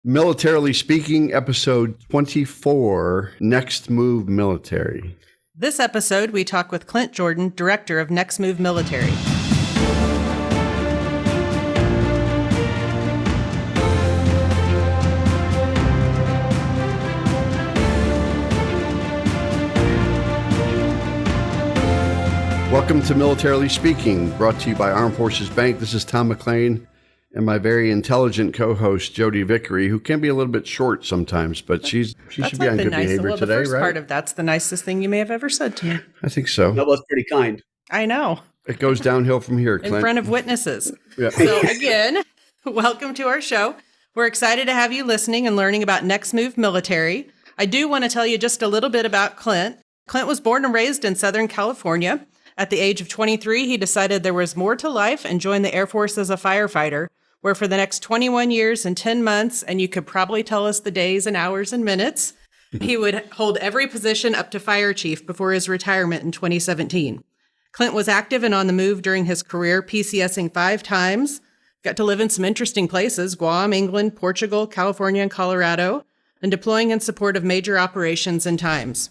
Militarily Speaking, episode 24, Next Move Military. This episode, we talk with Clint Jordan, director of Next Move Military. Welcome to Militarily Speaking, brought to you by Armed Forces Bank. This is Tom McLean and my very intelligent co-host, Jodi Vickery, who can be a little bit short sometimes, but she should be on good behavior today, the first right? part of that's the nicest thing you may have ever said to me. I think so. That was pretty kind. I know. It goes downhill from here, Clint. In front of witnesses. Yeah. So again, welcome to our show. We're excited to have you listening and learning about Next Move Military. I do want to tell you just a little bit about Clint. Clint was born and raised in Southern California. At the age of 23, he decided there was more to life and joined the Air Force as a firefighter, where for the next 21 years and 10 months, and you could probably tell us the days and hours and minutes, he would hold every position up to fire chief before his retirement in 2017. Clint was active and on the move during his career, PCSing 5 times, got to live in some interesting places, Guam, England, Portugal, California, and Colorado, and deploying in support of major operations and times.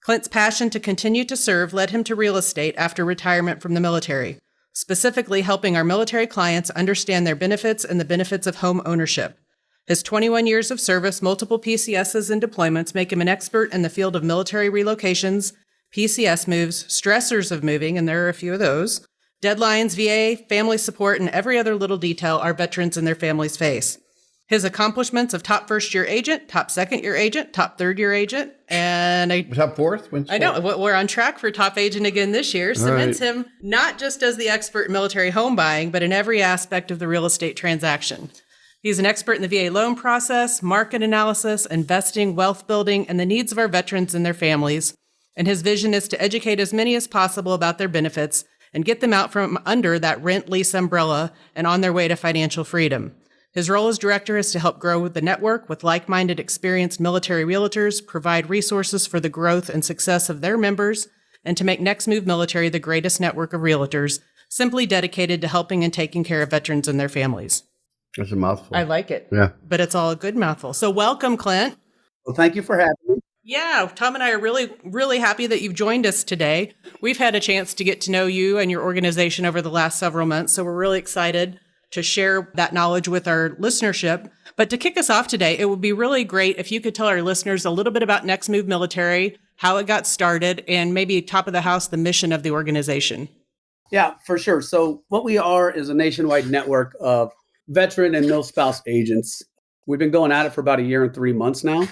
Clint's passion to continue to serve led him to real estate after retirement from the military, specifically helping our military clients understand their benefits and the benefits of home ownership. His 21 years of service, multiple PCSs and deployments make him an expert in the field of military relocations, PCS moves, stressors of moving, and there are a few of those, deadlines, VA, family support, and every other little detail our veterans and their families face. His accomplishments of top first-year agent, top second-year agent, top third-year agent, and top fourth? I know, we're on track for top agent again this year, cements him not just as the expert in military home buying, but in every aspect of the real estate transaction. He's an expert in the VA loan process, market analysis, investing, wealth building, and the needs of our veterans and their families. And his vision is to educate as many as possible about their benefits and get them out from under that rent-lease umbrella and on their way to financial freedom. His role as director is to help grow the network with like-minded, experienced military realtors, provide resources for the growth and success of their members, and to make Next Move Military the greatest network of realtors, simply dedicated to helping and taking care of veterans and their families. That's a mouthful. I like it. Yeah. But it's all a good mouthful. So welcome, Clint. Well, thank you for having me. Yeah, Tom and I are really, really happy that you've joined us today. We've had a chance to get to know you and your organization over the last several months, so we're really excited to share that knowledge with our listenership. But to kick us off today, it would be really great if you could tell our listeners a little bit about Next Move Military, how it got started, and maybe top of the house, the mission of the organization. Yeah, for sure. So what we are is a nationwide network of veteran and mil-spouse agents. We've been going at it for about 1 year and 3 months now.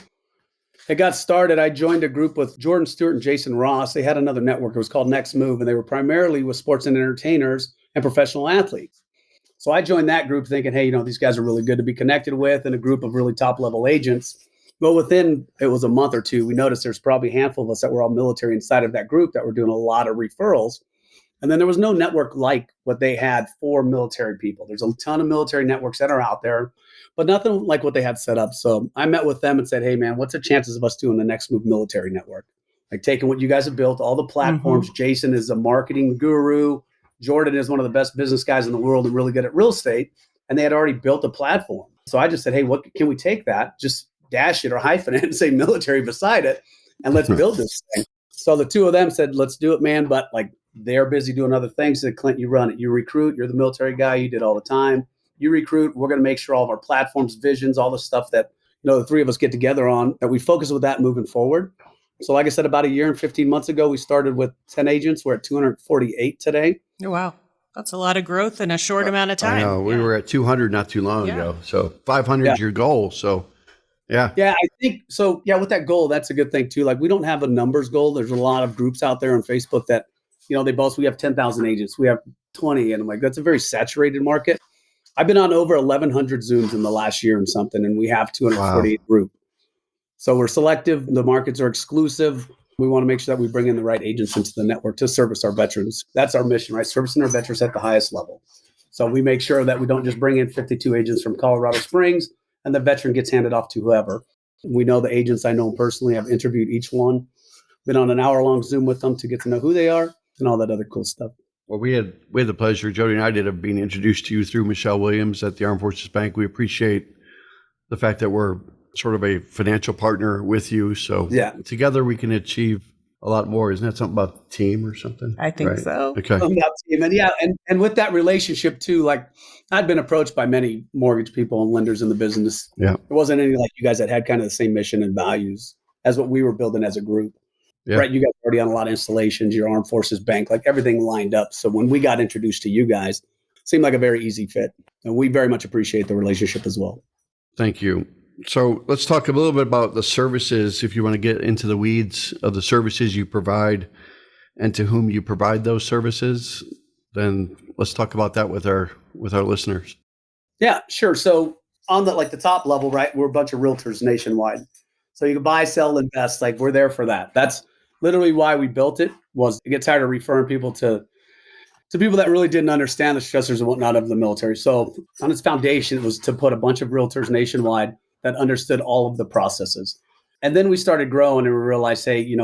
It got started, I joined a group with Jordan Stewart and Jason Ross. They had another network. It was called Next Move, and they were primarily with sports and entertainers and professional athletes. So I joined that group thinking, hey, these guys are really good to be connected with and a group of really top level agents. But within, it was a month or two, we noticed there's probably a handful of us that were all military inside of that group that were doing a lot of referrals. And then there was no network like what they had for military people. There's a ton of military networks that are out there, but nothing like what they had set up. So I met with them and said, hey, man, what's the chances of us doing the Next Move Military Network? Like taking what you guys have built, all the platforms. Mm-hmm. Jason is a marketing guru. Jordan is one of the best business guys in the world and really good at real estate. And they had already built a platform. So I just said, hey, what can we take that? Just dash it or hyphen it and say military beside it. And let's build this thing. So the two of them said, let's do it, man. But like they're busy doing other things. Said, Clint, you run it. You recruit. You're the military guy. You did all the time. You recruit. We're going to make sure all of our platforms, visions, all the stuff that, the three of us get together on, that we focus with that moving forward. So like I said, about 1 year and 15 months ago, we started with 10 agents. We're at 248 today. Oh, wow. That's a lot of growth in a short amount of time. I know. We were at 200 not too long ago. So 500 is your goal. So, yeah. Yeah, I think so. Yeah, with that goal, that's a good thing, too. Like, we don't have a numbers goal. There's a lot of groups out there on Facebook that, we have 10,000 agents. We have 20. And I'm like, that's a very saturated market. I've been on over 1,100 Zooms in the last year and something, and we have 248 group. So we're selective. The markets are exclusive. We want to make sure that we bring in the right agents into the network to service our veterans. That's our mission, right? Servicing our veterans at the highest level. So we make sure that we don't just bring in 52 agents from Colorado Springs and the veteran gets handed off to whoever. We know the agents. I know them personally. I've interviewed each one. Been on an hour-long Zoom with them to get to know who they are and all that other cool stuff. Well, we had the pleasure, Jodi and I did, of being introduced to you through Michelle Williams at the Armed Forces Bank. We appreciate the fact that we're sort of a financial partner with you. So together we can achieve a lot more. Isn't that something about the team or something? I think so. Okay. And with that relationship too, like I'd been approached by many mortgage people and lenders in the business. Yeah. There wasn't any like you guys that had kind of the same mission and values as what we were building as a group. Yeah. Right. You guys already on a lot of installations, your Armed Forces Bank, like everything lined up. So when we got introduced to you guys, it seemed like a very easy fit. And we very much appreciate the relationship as well. Thank you. So let's talk a little bit about the services, if you want to get into the weeds of the services you provide and to whom you provide those services. Then let's talk about that with our listeners. Yeah, sure. So on the top level, right, we're a bunch of realtors nationwide. So you can buy, sell, invest. Like we're there for that. That's literally why we built it, was to get tired of referring people to people that really didn't understand the stressors and whatnot of the military. So on its foundation, it was to put a bunch of realtors nationwide that understood all of the processes. And then we started growing and we realized, hey,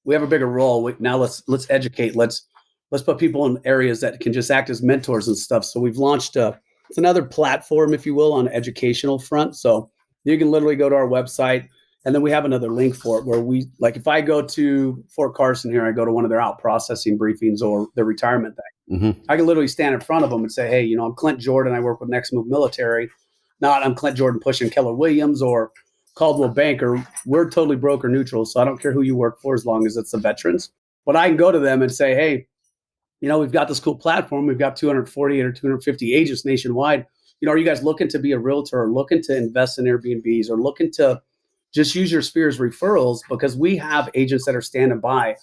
we have a bigger role. Now let's educate. Let's put people in areas that can just act as mentors and stuff. So we've launched it's another platform, if you will, on the educational front. So you can literally go to our website, and then we have another link for it where we, like if I go to Fort Carson here, I go to one of their out processing briefings or their retirement thing. Mm-hmm. I can literally stand in front of them and say, hey, I'm Clint Jordan. I work with Next Move Military. Not I'm Clint Jordan pushing Keller Williams or Caldwell Banker. We're totally broker neutral. So I don't care who you work for as long as it's the veterans. But I can go to them and say, hey, we've got this cool platform. We've got 248 or 250 agents nationwide. Are you guys looking to be a realtor or looking to invest in Airbnbs or looking to just use your sphere as referrals? Because we have agents that are standing by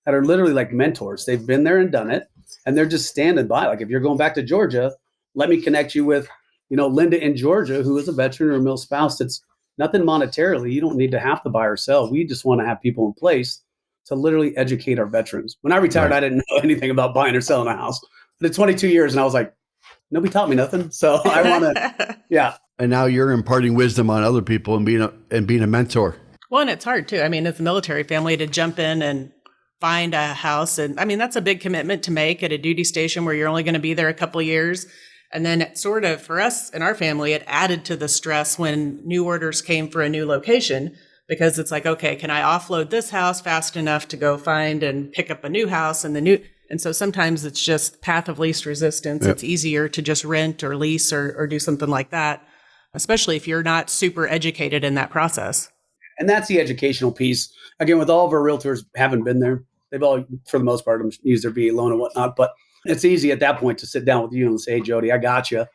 that are literally like mentors. They've been there and done it, and they're just standing by. Like if you're going back to Georgia, let me connect you with, Linda in Georgia, who is a veteran or a mil spouse. It's nothing monetarily. You don't need to have to buy or sell. We just want to have people in place to literally educate our veterans. When I retired, I didn't know anything about buying or selling a house. I did 22 years, and I was like, nobody taught me nothing. So I want to, yeah. And now you're imparting wisdom on other people and being a mentor. Well, and it's hard too. I mean, as a military family, to jump in and find a house, and I mean that's a big commitment to make at a duty station where you're only going to be there a couple of years. And then it sort of, for us and our family, it added to the stress when new orders came for a new location, because it's like, okay, can I offload this house fast enough to go find and pick up a new house and so sometimes it's just path of least resistance. Yep. It's easier to just rent or lease or do something like that, especially if you're not super educated in that process. And that's the educational piece. Again, with all of our realtors haven't been there. They've all, for the most part, used their VA loan and whatnot. But it's easy at that point to sit down with you and say, hey, Jodi, I got you.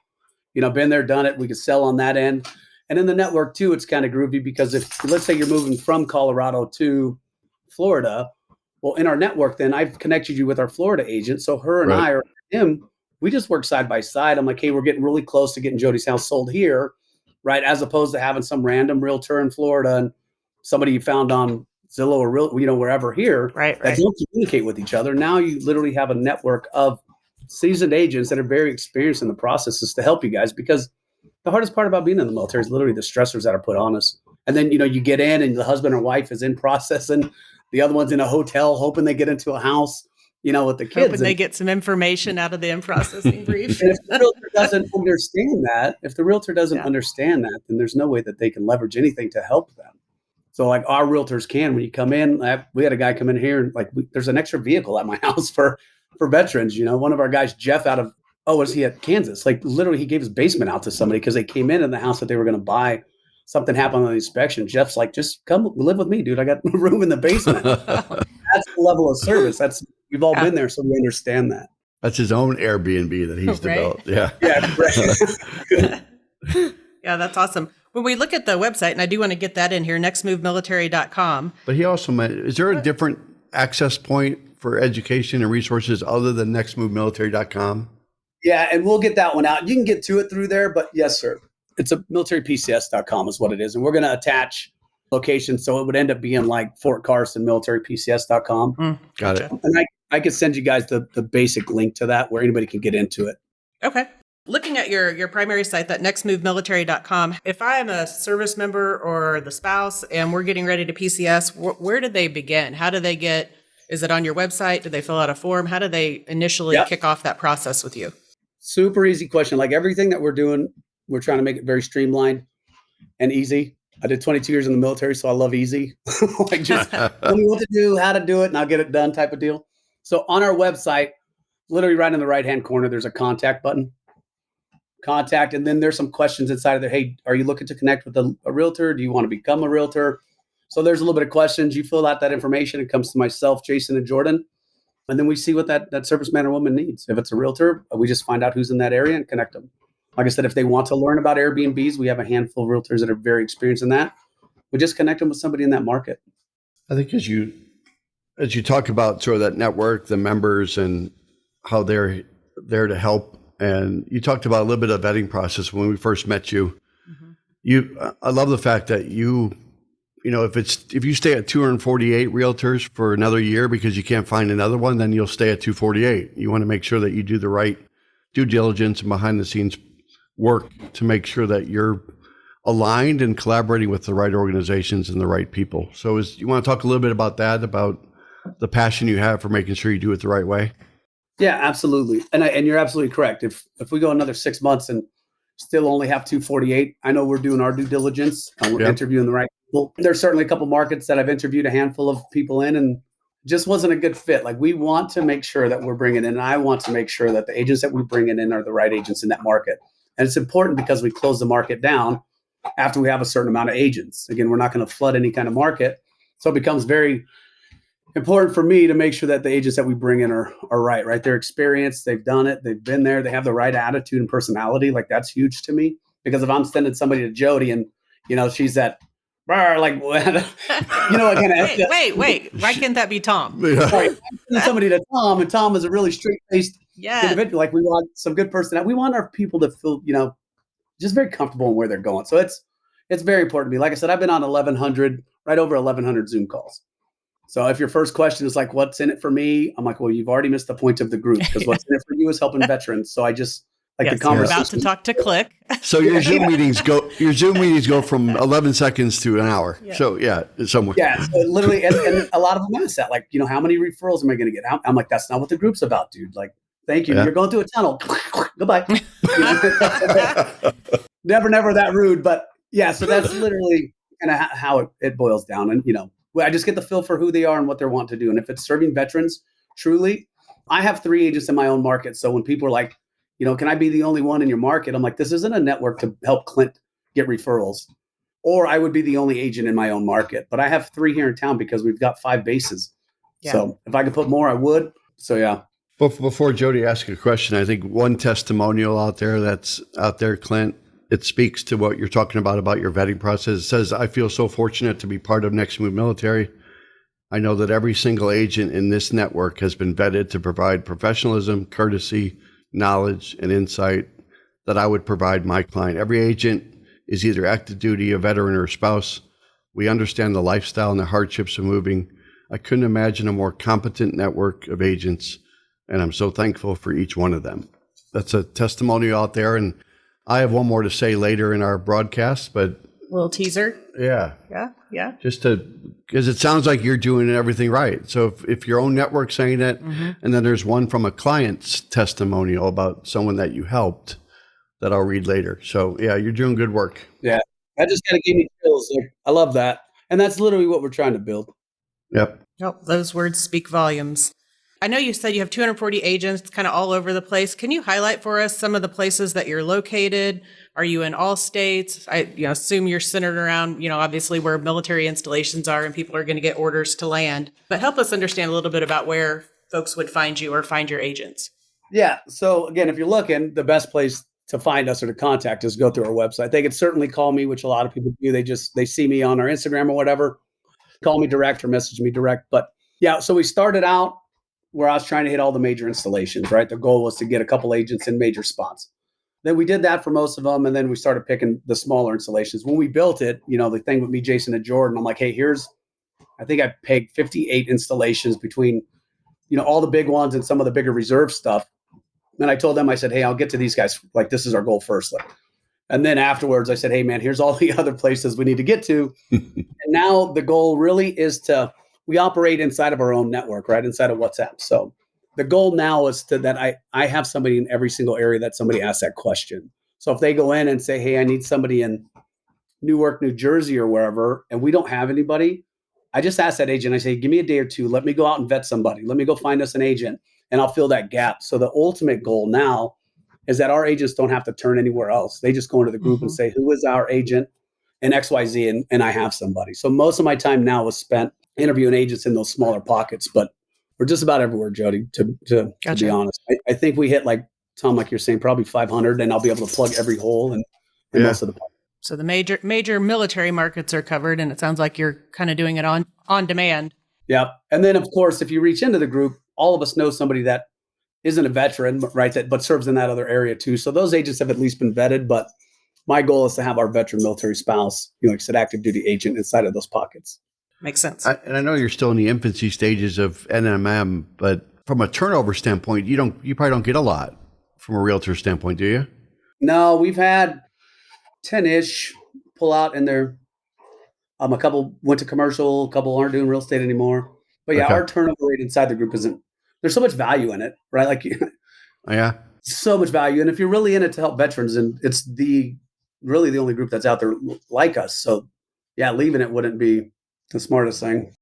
Been there, done it. We could sell on that end. And in the network, too, it's kind of groovy because if, let's say you're moving from Colorado to Florida, well, in our network, then I've connected you with our Florida agent. So her and I or him, we just work side by side. I'm like, hey, we're getting really close to getting Jodi's house sold here, right? As opposed to having some random realtor in Florida and somebody you found on Zillow or wherever here that don't communicate with each other. Now you literally have a network of seasoned agents that are very experienced in the processes to help you guys, because the hardest part about being in the military is literally the stressors that are put on us. And then, you get in and the husband or wife is in process and the other one's in a hotel hoping they get into a house, with the kids. Hoping they get some information out of the in-processing brief. And if the realtor doesn't understand that, then there's no way that they can leverage anything to help them. So like our realtors can, when you come in, we had a guy come in here and there's an extra vehicle at my house for veterans. One of our guys, Jeff, was he at Kansas? Literally he gave his basement out to somebody because they came in the house that they were going to buy. Something happened on the inspection. Jeff's like, just come live with me, dude. I got room in the basement. That's the level of service. We've all been there, so we understand that. That's his own Airbnb that he's developed. Yeah. Yeah. Yeah, that's awesome. When we look at the website, and I do want to get that in here, nextmovemilitary.com. But he also is there a different access point for education and resources other than nextmovemilitary.com? Yeah, and we'll get that one out. You can get to it through there, but yes, sir. It's a militarypcs.com is what it is. And we're going to attach locations. So it would end up being like Fort Carson, militarypcs.com. Got it. And I could send you guys the basic link to that where anybody can get into it. Okay. Looking at your primary site, that nextmovemilitary.com, if I am a service member or the spouse and we're getting ready to PCS, where did they begin? How do they is it on your website? Do they fill out a form? How do they initially kick off that process with you? Super easy question. Like everything that we're doing, we're trying to make it very streamlined. and easy. I did 22 years in the military, so I love easy. Like just tell me what to do, how to do it, and I'll get it done type of deal. So on our website, literally right in the right-hand corner, there's a contact button. Contact, and then there's some questions inside of there. Hey, are you looking to connect with a realtor? Do you want to become a realtor? So there's a little bit of questions. You fill out that information. It comes to myself, Jason, and Jordan. And then we see what that serviceman or woman needs. If it's a realtor, we just find out who's in that area and connect them. Like I said, if they want to learn about Airbnbs, we have a handful of realtors that are very experienced in that. We just connect them with somebody in that market. I think as you talk about sort of that network, the members, and how they're there to help, and you talked about a little bit of vetting process when we first met you. I love the fact that if you stay at 248 realtors for another year because you can't find another one, then you'll stay at 248. You want to make sure that you do the right due diligence and behind the scenes work to make sure that you're aligned and collaborating with the right organizations and the right people. So you want to talk a little bit about that, about the passion you have for making sure you do it the right way? Yeah, absolutely. And you're absolutely correct. If we go another 6 months and still only have 248, I know we're doing our due diligence. We're interviewing the right people. There's certainly a couple markets that I've interviewed a handful of people in and just wasn't a good fit. Like we want to make sure that we're bringing in, and I want to make sure that the agents that we bring in are the right agents in that market. And it's important because we close the market down after we have a certain amount of agents. Again, we're not going to flood any kind of market. So it becomes very important for me to make sure that the agents that we bring in are right. They're experienced, they've done it, they've been there, they have the right attitude and personality. Like that's huge to me, because if I'm sending somebody to Jodi and she's that like wait, why can't that be Tom? Sorry, I'm sending somebody to Tom, and Tom is a really straight-faced individual. Like we want some good personality. We want our people to feel just very comfortable in where they're going. So it's very important to me. Like I said, I've been on right over 1,100 Zoom calls. So if your first question is like, what's in it for me? I'm like, well, you've already missed the point of the group, because what's in it for you is helping veterans. So I just like the conversation. We're about to talk to Click. So your Zoom meetings go from 11 seconds to an hour. Yeah. So somewhere. Yeah. So literally, and a lot of them ask that, like, how many referrals am I going to get? I'm like, that's not what the group's about, dude. Like, thank you. Yeah. You're going through a tunnel. Goodbye. Never that rude, but yeah. So that's literally kind of how it boils down. And, I just get the feel for who they are and what they're wanting to do. And if it's serving veterans, truly, I have 3 agents in my own market. So when people are like, can I be the only one in your market? I'm like, this isn't a network to help Clint get referrals, or I would be the only agent in my own market. But I have 3 here in town because we've got 5 bases. Yeah. So if I could put more, I would. So yeah. Before Jodi asks a question, I think one testimonial out there, Clint, it speaks to what you're talking about your vetting process. It says, I feel so fortunate to be part of Next Move Military. I know that every single agent in this network has been vetted to provide professionalism, courtesy, knowledge, and insight that I would provide my client. Every agent is either active duty, a veteran, or a spouse. We understand the lifestyle and the hardships of moving. I couldn't imagine a more competent network of agents, and I'm so thankful for each one of them. That's a testimonial out there, and I have one more to say later in our broadcast, but a little teaser. Yeah. Just because it sounds like you're doing everything right. So if your own network's saying it, and then there's one from a client's testimonial about someone that you helped that I'll read later. So yeah, you're doing good work. Yeah. That just kind of gave me chills. Like, I love that. And that's literally what we're trying to build. Yep. Those words speak volumes. I know you said you have 240 agents kind of all over the place. Can you highlight for us some of the places that you're located? Are you in all states? I assume you're centered around, obviously where military installations are and people are going to get orders to land. But help us understand a little bit about where folks would find you or find your agents. Yeah. So again, if you're looking, the best place to find us or to contact us, go through our website. They could certainly call me, which a lot of people do. They see me on our Instagram or whatever, call me direct or message me direct. But yeah, so we started out where I was trying to hit all the major installations, right? The goal was to get a couple agents in major spots. Then we did that for most of them. And then we started picking the smaller installations. When we built it, the thing with me, Jason, and Jordan, I'm like, hey, I think I pegged 58 installations between, all the big ones and some of the bigger reserve stuff. And I told them, I said, hey, I'll get to these guys. Like, this is our goal first. And then afterwards I said, hey man, here's all the other places we need to get to. And now the goal really is we operate inside of our own network, right? Inside of WhatsApp. So the goal now is that I have somebody in every single area that somebody asks that question. So if they go in and say, hey, I need somebody in Newark, New Jersey or wherever, and we don't have anybody, I just ask that agent, I say, give me a day or two. Let me go out and vet somebody. Let me go find us an agent and I'll fill that gap. So the ultimate goal now is that our agents don't have to turn anywhere else. They just go into the group and say, who is our agent in XYZ? And I have somebody. So most of my time now is spent interviewing agents in those smaller pockets, but we're just about everywhere, Jodi, to be honest. I think we hit, like, Tom, like you're saying, probably 500, and I'll be able to plug every hole in most of the pockets. So the major military markets are covered, and it sounds like you're kind of doing it on demand. Yeah. And then, of course, if you reach into the group, all of us know somebody that isn't a veteran, right, but serves in that other area too. So those agents have at least been vetted, but my goal is to have our veteran military spouse, like I said, active duty agent inside of those pockets. Makes sense. And I know you're still in the infancy stages of NMM, but from a turnover standpoint, you probably don't get a lot from a realtor standpoint, do you? No, we've had 10-ish pull out, and they're a couple went to commercial, a couple aren't doing real estate anymore. But yeah, our turnover rate inside the group there's so much value in it, right? Like, so much value. And if you're really in it to help veterans, and it's really the only group that's out there like us. So yeah, leaving it wouldn't be the smartest thing.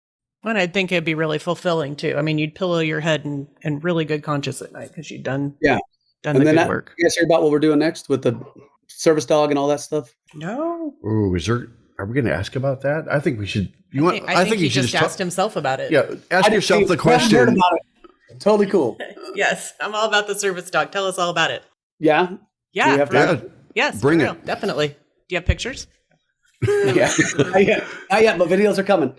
And I think it'd be really fulfilling too. I mean, you'd pillow your head in really good conscience at night because you've done the good work. You guys hear about what we're doing next with the service dog and all that stuff? No. Ooh, are we going to ask about that? I think we should. I think he just asked himself about it. Yeah, ask yourself the question. Heard about it. Totally cool. Yes, I'm all about the service dog. Tell us all about it. Yeah. Yeah. Yes. Bring it. Definitely. Do you have pictures? Yeah. Not yet, but videos are coming.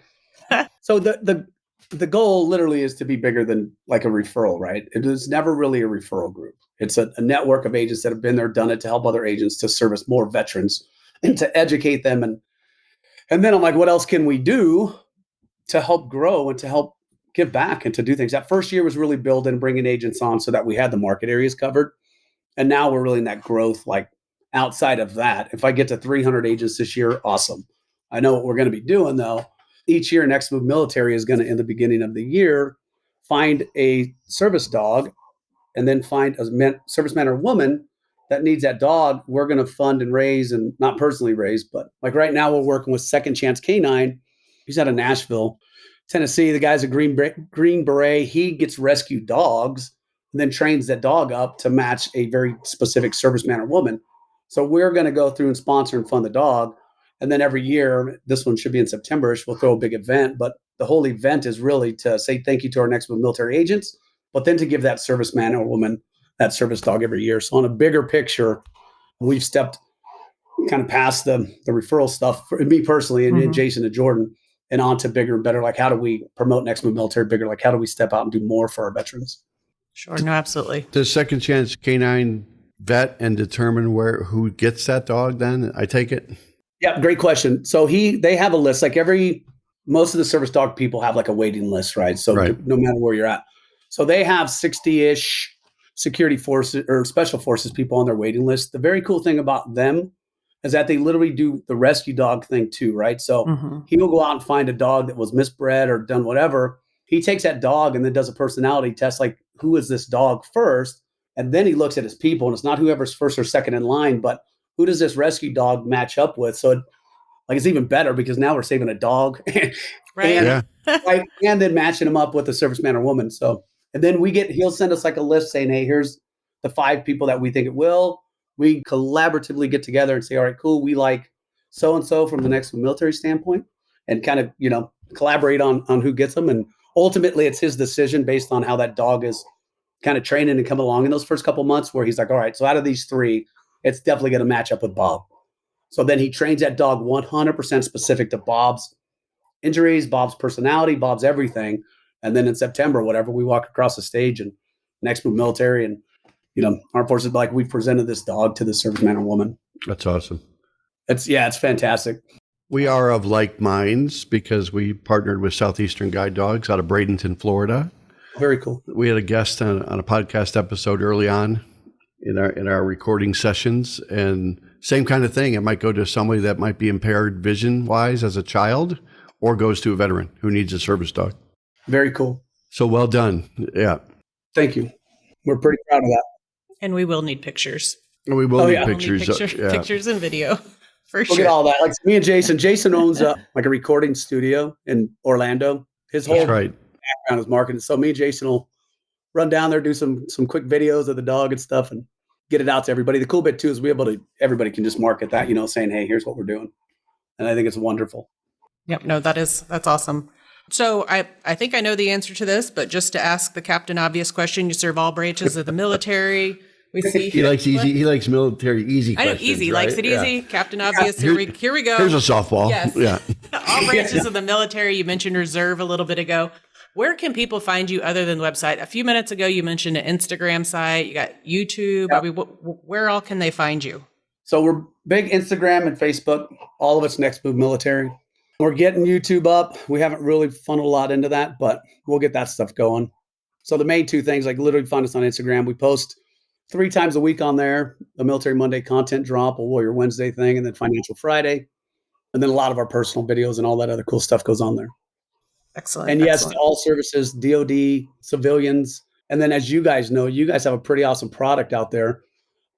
So the goal literally is to be bigger than like a referral, right? It is never really a referral group. It's a network of agents that have been there, done it, to help other agents to service more veterans and to educate them. And then I'm like, what else can we do to help grow and to help give back and to do things? That first year was really building, bringing agents on so that we had the market areas covered. And now we're really in that growth, like outside of that. If I get to 300 agents this year, awesome. I know what we're going to be doing though. Each year, Next Move Military is going to, in the beginning of the year, find a service dog and then find a serviceman or woman that needs that dog. We're going to fund and raise, and not personally raise, but like right now we're working with Second Chance Canine. He's out of Nashville, Tennessee. The guy's a Green Beret. He gets rescue dogs and then trains that dog up to match a very specific serviceman or woman. So we're going to go through and sponsor and fund the dog. And then every year, this one should be in September-ish, we'll throw a big event. But the whole event is really to say thank you to our Next Move military agents, but then to give that serviceman or woman that service dog every year. So on a bigger picture, we've stepped kind of past the referral stuff for me personally and Jason and Jordan, and on to bigger and better. Like, how do we promote Next Move military bigger? Like, how do we step out and do more for our veterans? Sure. No, absolutely. Does Second Chance Canine vet and determine who gets that dog then? I take it. Yeah, great question. So they have a list. Like most of the service dog people have like a waiting list, right? So no matter where you're at. So they have 60-ish security forces or special forces people on their waiting list. The very cool thing about them is that they literally do the rescue dog thing too, right? So he will go out and find a dog that was misbred or done whatever. He takes that dog and then does a personality test, like, who is this dog first? And then he looks at his people, and it's not whoever's first or second in line, but who does this rescue dog match up with? So it's even better because now we're saving a dog and then matching them up with a serviceman or woman. So, and then he'll send us like a list saying, hey, here's the 5 people that we think it will. We collaboratively get together and say, all right, cool. We like so-and-so from the Next military standpoint, and kind of, collaborate on who gets them. And ultimately it's his decision based on how that dog is kind of training and come along in those first couple months, where he's like, all right, so out of these 3, it's definitely going to match up with Bob. So then he trains that dog 100% specific to Bob's injuries, Bob's personality, Bob's everything. And then in September, whatever, we walk across the stage and Next Move military and, Armed Forces, like, we presented this dog to the serviceman or woman. That's awesome. It's fantastic. We are of like minds because we partnered with Southeastern Guide Dogs out of Bradenton, Florida. Very cool. We had a guest on a podcast episode early on in our recording sessions, and same kind of thing. It might go to somebody that might be impaired vision wise as a child, or goes to a veteran who needs a service dog. Very cool. So well done. Yeah. Thank you. We're pretty proud of that. And we will need pictures. And we will need pictures. Pictures and video. For We'll sure. get all that. Like me and Jason owns like a recording studio in Orlando. His whole That's right. background is marketing. So me and Jason will run down there, do some quick videos of the dog and stuff and get it out to everybody. The cool bit too is everybody can just market that, saying, hey, here's what we're doing. And I think it's wonderful. Yep. No, that's awesome. So I think I know the answer to this, but just to ask the Captain Obvious question, you serve all branches of the military. We see He likes easy. He likes military easy I know questions. easy, right? likes it Yeah. easy. Captain Obvious. Here we go. Here's a softball. Yes. Yeah. All branches of the military. You mentioned reserve a little bit ago. Where can people find you other than the website? A few minutes ago, you mentioned an Instagram site. You got YouTube. Yep. I mean, where all can they find you? So we're big Instagram and Facebook. All of it's Next Move Military. We're getting YouTube up. We haven't really funneled a lot into that, but we'll get that stuff going. So the main two things, like literally find us on Instagram. We post 3 times a week on there, a Military Monday content drop, a Warrior Wednesday thing, and then Financial Friday. And then a lot of our personal videos and all that other cool stuff goes on there. Excellent. And yes, excellent. all services, DOD, civilians. And then as you guys know, you guys have a pretty awesome product out there.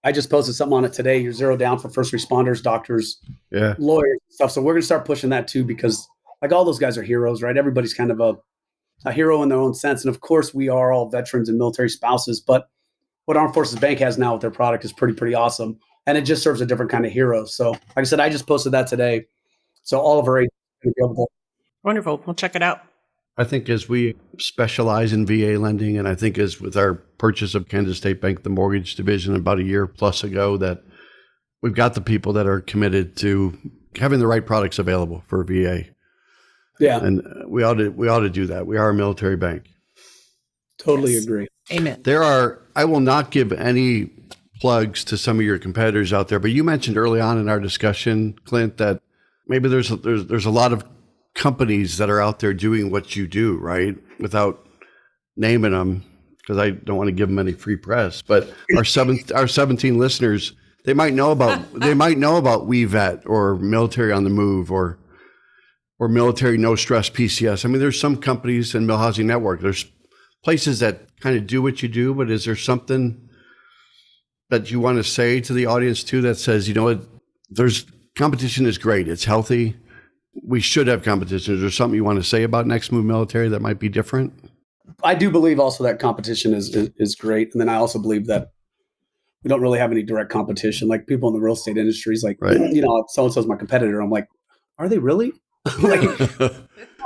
I just posted something on it today. You're zero down for first responders, doctors, Yeah. lawyers, and stuff. So we're going to start pushing that too, because like all those guys are heroes, right? Everybody's kind of a hero in their own sense. And of course, we are all veterans and military spouses. But what Armed Forces Bank has now with their product is pretty awesome. And it just serves a different kind of hero. So like I said, I just posted that today. So all of our agents are going to be able to. Wonderful. We'll check it out. I think as we specialize in VA lending, and I think as with our purchase of Kansas State Bank, the mortgage division about a year plus ago, that we've got the people that are committed to having the right products available for VA. Yeah. And we ought to do that. We are a military bank. Totally Yes. agree. Amen. I will not give any plugs to some of your competitors out there, but you mentioned early on in our discussion, Clint, that maybe there's a lot of companies that are out there doing what you do, right? Without naming them, because I don't want to give them any free press. But our 17 listeners, they might know about WeVet or Military on the Move or Military No Stress PCS. I mean, there's some companies in Mill Housing Network. There's places that kind of do what you do, but is there something that you want to say to the audience too that says, there's competition is great, it's healthy, we should have competition? Is there something you want to say about Next Move Military that might be different? I do believe also that competition is great. And then I also believe that we don't really have any direct competition. Like people in the real estate industry is like, Right. So-and-so's my competitor. I'm like, are they really? Like,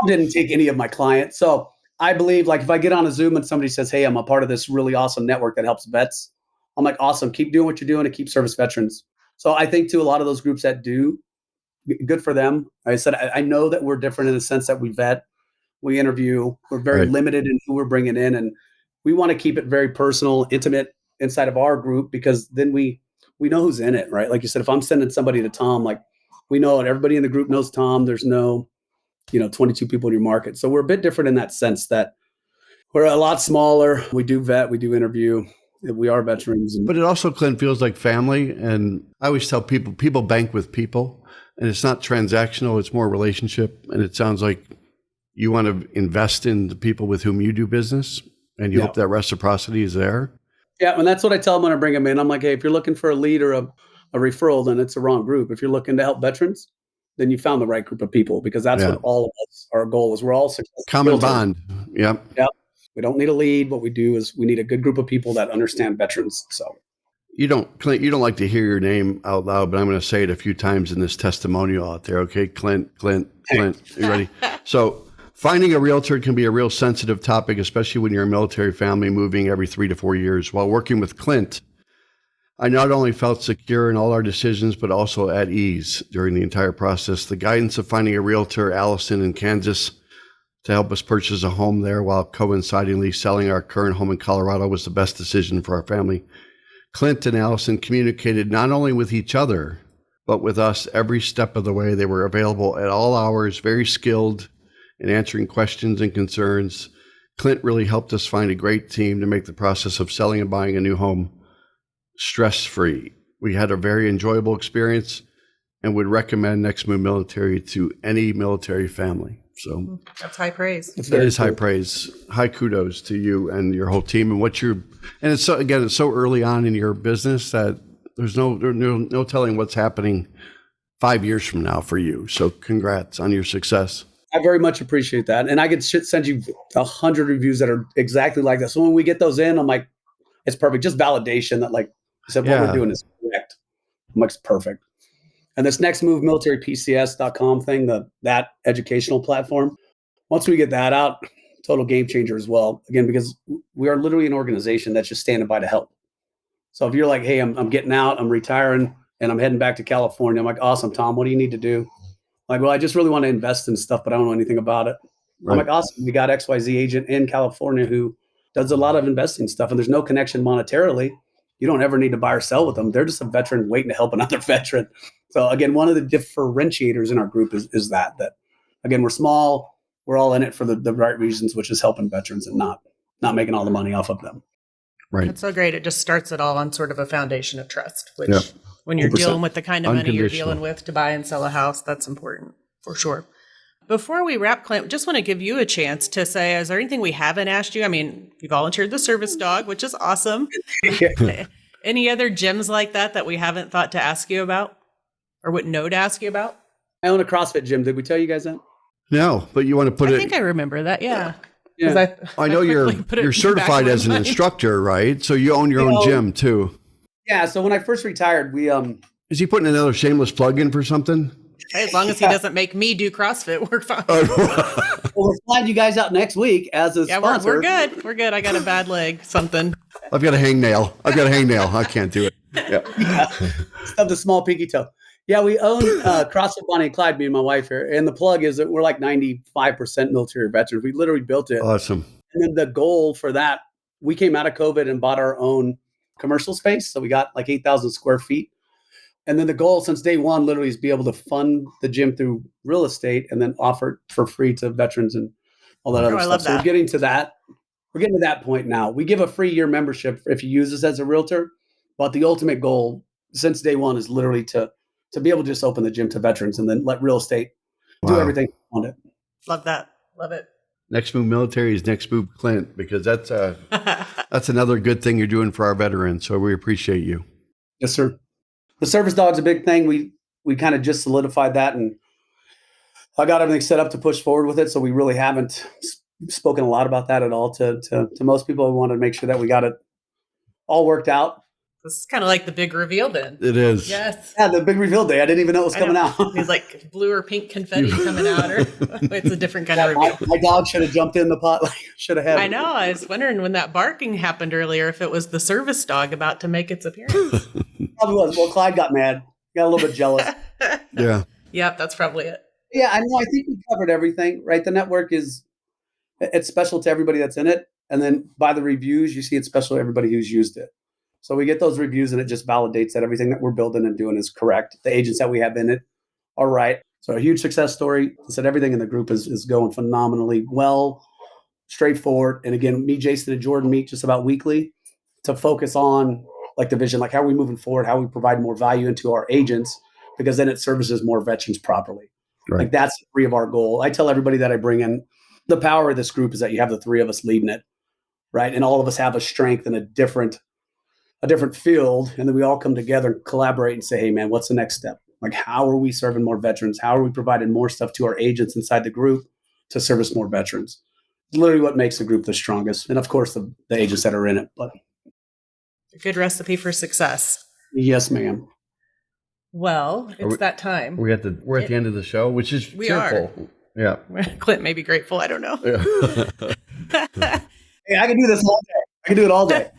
didn't take any of my clients. So I believe like if I get on a Zoom and somebody says, hey, I'm a part of this really awesome network that helps vets, I'm like, awesome. Keep doing what you're doing and keep service veterans. So I think too, a lot of those groups that do, good for them. Like I said, I know that we're different in the sense that we vet, we interview, we're very Right. limited in who we're bringing in. And we want to keep it very personal, intimate inside of our group, because then we know who's in it, right? Like you said, if I'm sending somebody to Tom, like we know it, everybody in the group knows Tom. There's no, 22 people in your market. So we're a bit different in that sense that we're a lot smaller. We do vet, we do interview. We are veterans. But it also, Clint, feels like family. And I always tell people bank with people, and it's not transactional, it's more relationship. And it sounds like you want to invest in the people with whom you do business, and you hope that reciprocity is there. Yeah, and that's what I tell them when I bring them in. I'm like, hey, if you're looking for a lead or a referral, then it's the wrong group. If you're looking to help veterans, then you found the right group of people, because that's what all of us, our goal is. We're all successful. Common bond. Yep. Yep. We don't need a lead. What we do is we need a good group of people that understand veterans. So Clint, you don't like to hear your name out loud, but I'm going to say it a few times in this testimonial out there. Okay, Clint. You ready? So finding a realtor can be a real sensitive topic, especially when you're a military family moving every 3 to 4 years. While working with Clint, I not only felt secure in all our decisions, but also at ease during the entire process. The guidance of finding a realtor, Allison in Kansas, to help us purchase a home there while coincidentally selling our current home in Colorado was the best decision for our family. Clint and Allison communicated not only with each other, but with us every step of the way. They were available at all hours, very skilled in answering questions and concerns. Clint really helped us find a great team to make the process of selling and buying a new home stress-free. We had a very enjoyable experience and would recommend Next Move Military to any military family. So that's high praise. That is high praise. High kudos to you and your whole team and it's so early on in your business that there's no telling what's happening 5 years from now for you. So congrats on your success. I very much appreciate that. And I could send you 100 reviews that are exactly like that. So when we get those in, I'm like, it's perfect. Just validation that, like I said, what we're doing is correct. I'm like, it's perfect. And this next move, militarypcs.com thing, that educational platform, once we get that out, total game changer as well. Again, because we are literally an organization that's just standing by to help. So if you're like, hey, I'm getting out, I'm retiring, and I'm heading back to California, I'm like, awesome, Tom, what do you need to do? Like, well, I just really want to invest in stuff, but I don't know anything about it. Right. I'm like, awesome. We got XYZ agent in California who does a lot of investing stuff, and there's no connection monetarily. You don't ever need to buy or sell with them. They're just a veteran waiting to help another veteran. So again, one of the differentiators in our group is that again, we're small, we're all in it for the right reasons, which is helping veterans and not making all the money off of them. Right. That's so great. It just starts it all on sort of a foundation of trust, which when you're 100%. Dealing with the kind of money you're dealing with to buy and sell a house, that's important for sure. Before we wrap, Clint, just want to give you a chance to say, is there anything we haven't asked you? I mean, you volunteered the service dog, which is awesome. Any other gems like that we haven't thought to ask you about or wouldn't know to ask you about? I own a CrossFit gym. Did we tell you guys that? No, but you want to put I think I remember that. Yeah. I know you're certified as an instructor, right? So you own your own gym too. Yeah. So when I first retired, we Is he putting another shameless plug in for something? Hey, as long as he doesn't make me do CrossFit, we're fine. Well, we're flying you guys out next week as a sponsor. We're good. We're good. I got a bad leg, something. I've got a hangnail. I can't do it. Yeah. Stubbed a small pinky toe. Yeah, we own CrossFit Bonnie and Clyde, me and my wife here. And the plug is that we're like 95% military veterans. We literally built it. Awesome. And then the goal for that, we came out of COVID and bought our own commercial space. So we got like 8,000 square feet. And then the goal since day one literally is be able to fund the gym through real estate and then offer it for free to veterans and all that other stuff. So we're getting to that. We're getting to that point now. We give a free year membership if you use us as a realtor. But the ultimate goal since day one is literally to be able to just open the gym to veterans and then let real estate do everything on it. Love that. Love it. Next Move Military is Next Move Clint, because that's another good thing you're doing for our veterans. So we appreciate you. Yes, sir. The service dog's a big thing. We kind of just solidified that, and I got everything set up to push forward with it. So we really haven't spoken a lot about that at all to most people. We wanted to make sure that we got it all worked out. This is kind of like the big reveal then. It is. Yes. Yeah, the big reveal day. I didn't even know it was coming out. It's like blue or pink confetti coming out, or it's a different kind of reveal. My dog should have jumped in the pot. Should have had it. I know. I was wondering when that barking happened earlier if it was the service dog about to make its appearance. Probably was. Well, Clyde got mad. Got a little bit jealous. Yeah. Yep, that's probably it. Yeah, I know. I think we covered everything, right? The network it's special to everybody that's in it. And then by the reviews, you see it's special to everybody who's used it. So we get those reviews and it just validates that everything that we're building and doing is correct. The agents that we have in it are right. So a huge success story. I said everything in the group is going phenomenally well, straightforward. And again, me, Jason, and Jordan meet just about weekly to focus on like the vision, like how are we moving forward, how we provide more value into our agents, because then it services more veterans properly. Right. Like that's the three of our goal. I tell everybody that I bring in, the power of this group is that you have the three of us leading it, right? And all of us have a strength in a different field, and then we all come together and collaborate and say, hey man, what's the next step? Like, how are we serving more veterans? How are we providing more stuff to our agents inside the group to service more veterans? It's literally what makes the group the strongest. And of course, the agents that are in it. But a good recipe for success. Yes, ma'am. Well, it's that time. We're at the end of the show, which is cheerful. Yeah. Clint may be grateful. I don't know. Yeah. Hey, I can do this all day. I can do it all day.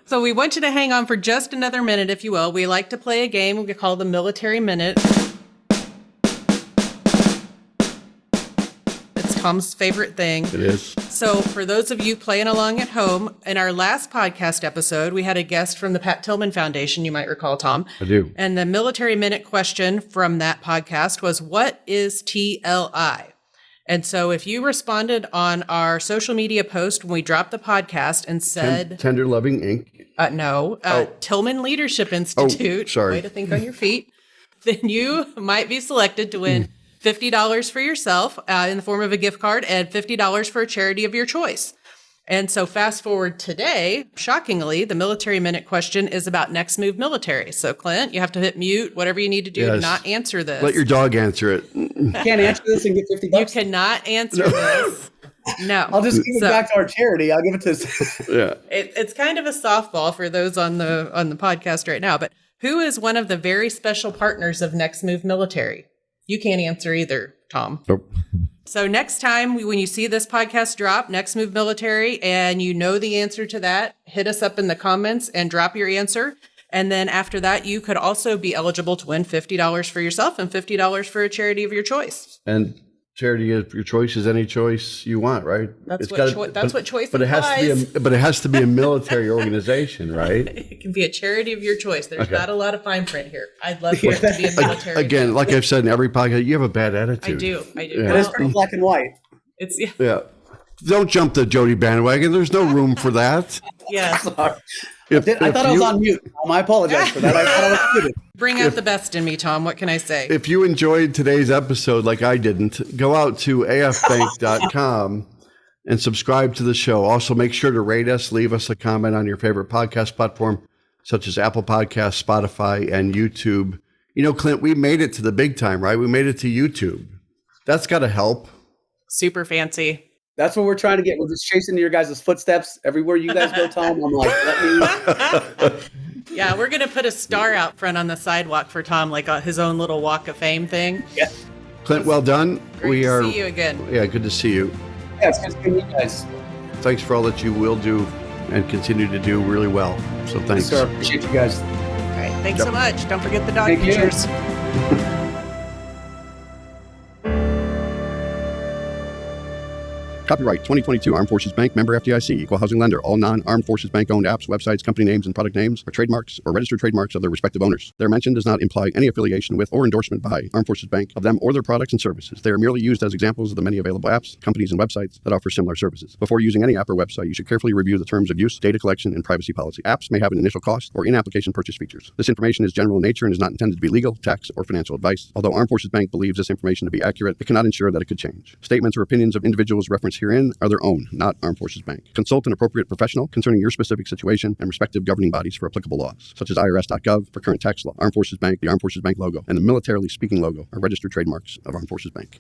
So we want you to hang on for just another minute, if you will. We like to play a game we call the Military Minute. It's Tom's favorite thing. It is. So for those of you playing along at home, in our last podcast episode, we had a guest from the Pat Tillman Foundation, you might recall, Tom. I do. And the Military Minute question from that podcast was, what is TLI? And so if you responded on our social media post when we dropped the podcast and said... Tender Loving Inc. No. Tillman Leadership Institute. Sorry. Way to think on your feet. Then you might be selected to win $50 for yourself in the form of a gift card and $50 for a charity of your choice. And so fast forward today, shockingly, the Military Minute question is about Next Move Military. So Clint, you have to hit mute, whatever you need to do to not answer this. Let your dog answer it. Can't answer this and get $50. You cannot answer this. No. I'll just give it back to our charity. I'll give it to. Yeah. It's kind of a softball for those on the podcast right now. But who is one of the very special partners of Next Move Military? You can't answer either, Tom. Nope. So next time when you see this podcast drop, Next Move Military, and you know the answer to that, hit us up in the comments and drop your answer. And then after that, you could also be eligible to win $50 for yourself and $50 for a charity of your choice. And charity of your choice is any choice you want, right? That's what choice but implies. It has to be a military organization, right? It can be a charity of your choice. There's not a lot of fine print here. I'd love for it to be a military. Again, like I've said in every podcast, you have a bad attitude. I do. Yeah. It is pretty black and white. It's Yeah. Don't jump the Jodi bandwagon. There's no room for that. Yeah. Sorry. I thought I was on mute. I apologize for that. I thought I was muted. Bring out the best in me, Tom. What can I say? If you enjoyed today's episode like I didn't, go out to afbank.com and subscribe to the show. Also, make sure to rate us, leave us a comment on your favorite podcast platform, such as Apple Podcasts, Spotify, and YouTube. You know, Clint, we made it to the big time, right? We made it to YouTube. That's got to help. Super fancy. That's what we're trying to get. We're just chasing your guys' footsteps everywhere you guys go, Tom. I'm like, let me. Yeah, we're going to put a star out front on the sidewalk for Tom, like his own little walk of fame thing. Yeah. Clint, well done. Great to see you again. Yeah, good to see you. Yeah, it's good to meet you guys. Thanks for all that you will do and continue to do really well. So thanks. Yes, sir. Appreciate you guys. All right. Thanks so much. Don't forget the dog Thank you. pictures. Copyright 2022 Armed Forces Bank, member FDIC, equal housing lender. All non-Armed Forces Bank owned apps, websites, company names, and product names are trademarks or registered trademarks of their respective owners. Their mention does not imply any affiliation with or endorsement by Armed Forces Bank of them or their products and services. They are merely used as examples of the many available apps, companies, and websites that offer similar services. Before using any app or website, you should carefully review the terms of use, data collection, and privacy policy. Apps may have an initial cost or in-application purchase features. This information is general in nature and is not intended to be legal, tax, or financial advice. Although Armed Forces Bank believes this information to be accurate, it cannot ensure that it could change. Statements or opinions of individuals referenced herein are their own, not Armed Forces Bank. Consult an appropriate professional concerning your specific situation and respective governing bodies for applicable laws, such as IRS.gov for current tax law. Armed Forces Bank, the Armed Forces Bank logo, and the Militarily Speaking logo are registered trademarks of Armed Forces Bank.